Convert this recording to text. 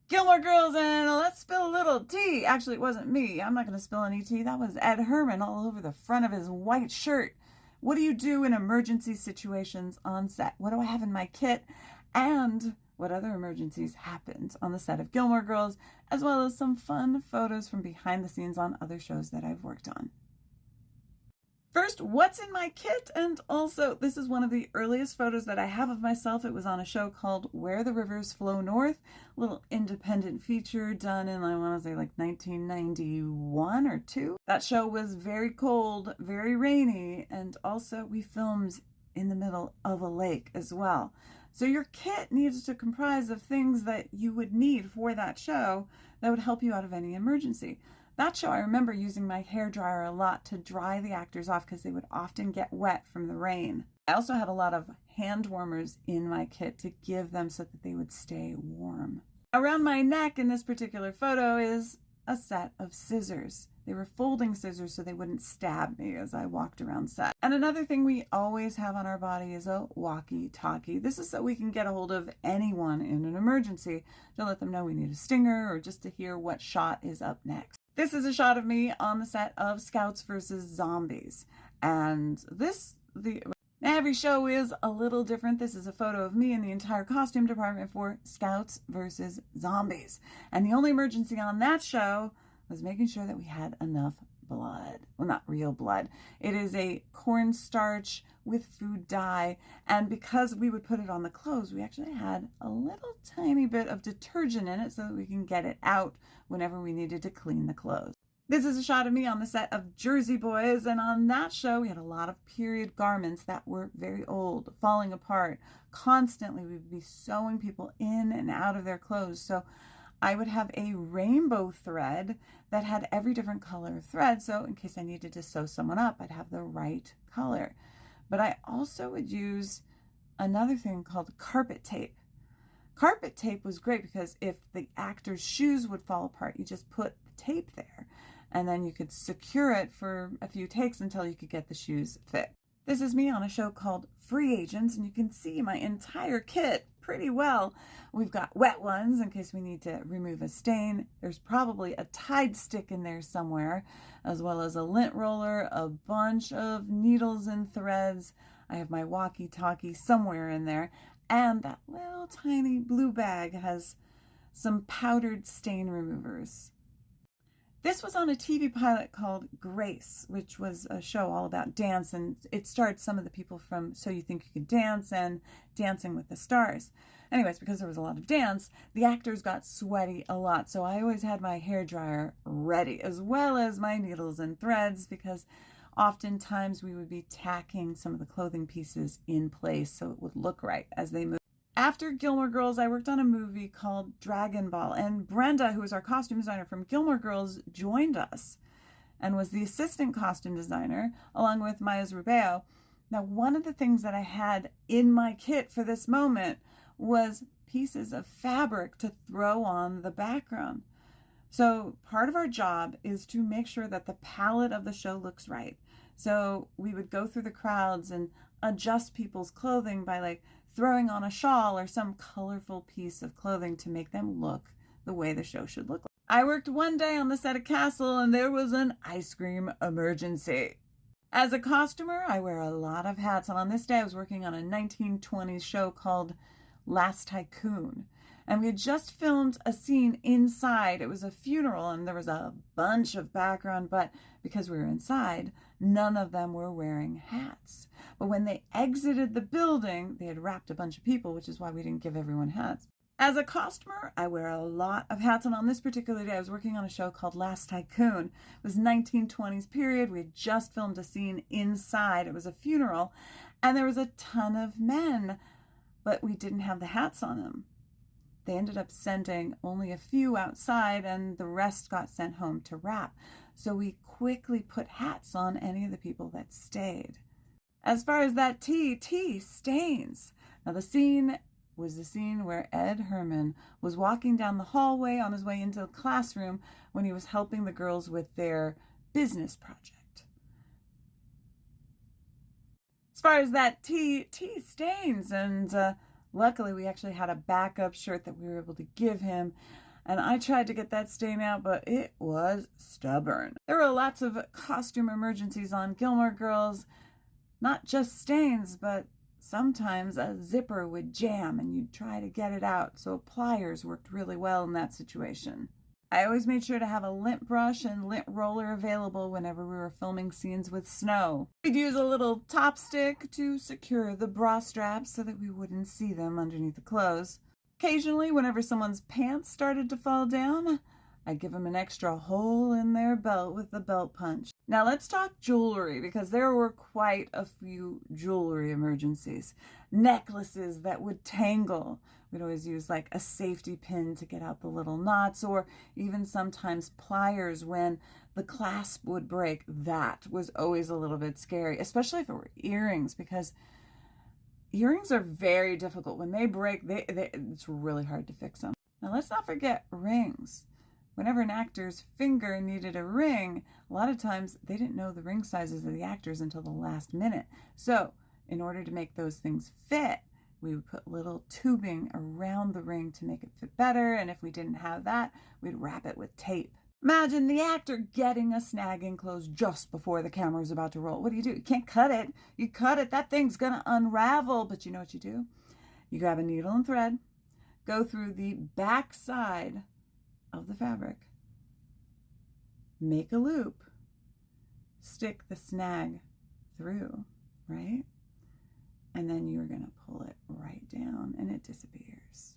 Gilmore Girls, and let's spill a little tea. Actually, it wasn't me. I'm not going to spill any tea. That was Ed Herman all over the front of his white shirt. What do you do in emergency situations on set? What do I have in my kit? And what other emergencies happened on the set of Gilmore Girls, as well as some fun photos from behind the scenes on other shows that I've worked on. First, what's in my kit? And also, this is one of the earliest photos that I have of myself. It was on a show called Where the Rivers Flow North, a little independent feature done in, I want to say, like 1991 or 2. That show was very cold, very rainy, and also we filmed in the middle of a lake as well. So your kit needs to comprise of things that you would need for that show that would help you out of any emergency. That show, I remember using my hairdryer a lot to dry the actors off because they would often get wet from the rain. I also had a lot of hand warmers in my kit to give them so that they would stay warm. Around my neck in this particular photo is a set of scissors. They were folding scissors so they wouldn't stab me as I walked around set. And another thing we always have on our body is a walkie-talkie. This is so we can get a hold of anyone in an emergency to let them know we need a stinger or just to hear what shot is up next. This is a shot of me on the set of Scouts versus Zombies. And every show is a little different. This is a photo of me in the entire costume department for Scouts versus Zombies. And the only emergency on that show was making sure that we had enough blood. Well, not real blood. It is a cornstarch with food dye, and because we would put it on the clothes, we actually had a little tiny bit of detergent in it so that we can get it out whenever we needed to clean the clothes. This is a shot of me on the set of Jersey Boys, and on that show we had a lot of period garments that were very old, falling apart. Constantly we would be sewing people in and out of their clothes, so I would have a rainbow thread that had every different color of thread, so in case I needed to sew someone up, I'd have the right color. But I also would use another thing called carpet tape. Carpet tape was great because if the actor's shoes would fall apart, you just put the tape there, and then you could secure it for a few takes until you could get the shoes fit. This is me on a show called Free Agents, and you can see my entire kit pretty well. We've got wet ones in case we need to remove a stain. There's probably a Tide stick in there somewhere, as well as a lint roller, a bunch of needles and threads. I have my walkie-talkie somewhere in there, and that little tiny blue bag has some powdered stain removers. This was on a TV pilot called Grace, which was a show all about dance, and it starred some of the people from So You Think You Can Dance and Dancing with the Stars. Anyways, because there was a lot of dance, the actors got sweaty a lot, so I always had my hairdryer ready, as well as my needles and threads, because oftentimes we would be tacking some of the clothing pieces in place so it would look right as they moved. After Gilmore Girls, I worked on a movie called Dragon Ball, and Brenda, who was our costume designer from Gilmore Girls, joined us and was the assistant costume designer, along with Maya Rubeo. Now, one of the things that I had in my kit for this moment was pieces of fabric to throw on the background. So part of our job is to make sure that the palette of the show looks right. So we would go through the crowds and adjust people's clothing by throwing on a shawl or some colorful piece of clothing to make them look the way the show should look like. I worked one day on the set of Castle, and there was an ice cream emergency. As a costumer, I wear a lot of hats, and on this day I was working on a 1920s show called Last Tycoon. And we had just filmed a scene inside. It was a funeral, and there was a bunch of background, but because we were inside, none of them were wearing hats. But when they exited the building, they had wrapped a bunch of people, which is why we didn't give everyone hats. As a costumer, I wear a lot of hats, and on this particular day, I was working on a show called Last Tycoon. It was 1920s period. We had just filmed a scene inside. It was a funeral, and there was a ton of men, but we didn't have the hats on them. They ended up sending only a few outside, and the rest got sent home to wrap. So we quickly put hats on any of the people that stayed. As far as that tea stains. Now the scene was the scene where Ed Herman was walking down the hallway on his way into the classroom when he was helping the girls with their business project. As far as that tea stains, and luckily we actually had a backup shirt that we were able to give him. And I tried to get that stain out, but it was stubborn. There were lots of costume emergencies on Gilmore Girls. Not just stains, but sometimes a zipper would jam and you'd try to get it out. So pliers worked really well in that situation. I always made sure to have a lint brush and lint roller available whenever we were filming scenes with snow. We'd use a little top stick to secure the bra straps so that we wouldn't see them underneath the clothes. Occasionally, whenever someone's pants started to fall down, I'd give them an extra hole in their belt with the belt punch. Now let's talk jewelry, because there were quite a few jewelry emergencies. Necklaces that would tangle. We'd always use like a safety pin to get out the little knots, or even sometimes pliers when the clasp would break. That was always a little bit scary, especially if it were earrings, because earrings are very difficult. When they break, it's really hard to fix them. Now let's not forget rings. Whenever an actor's finger needed a ring, a lot of times they didn't know the ring sizes of the actors until the last minute. So in order to make those things fit, we would put little tubing around the ring to make it fit better. And if we didn't have that, we'd wrap it with tape. Imagine the actor getting a snag enclosed just before the camera is about to roll. What do? You can't cut it. You cut it, that thing's gonna unravel. But you know what you do? You grab a needle and thread, go through the back side of the fabric, make a loop, stick the snag through, right? And then you're gonna pull it right down and it disappears.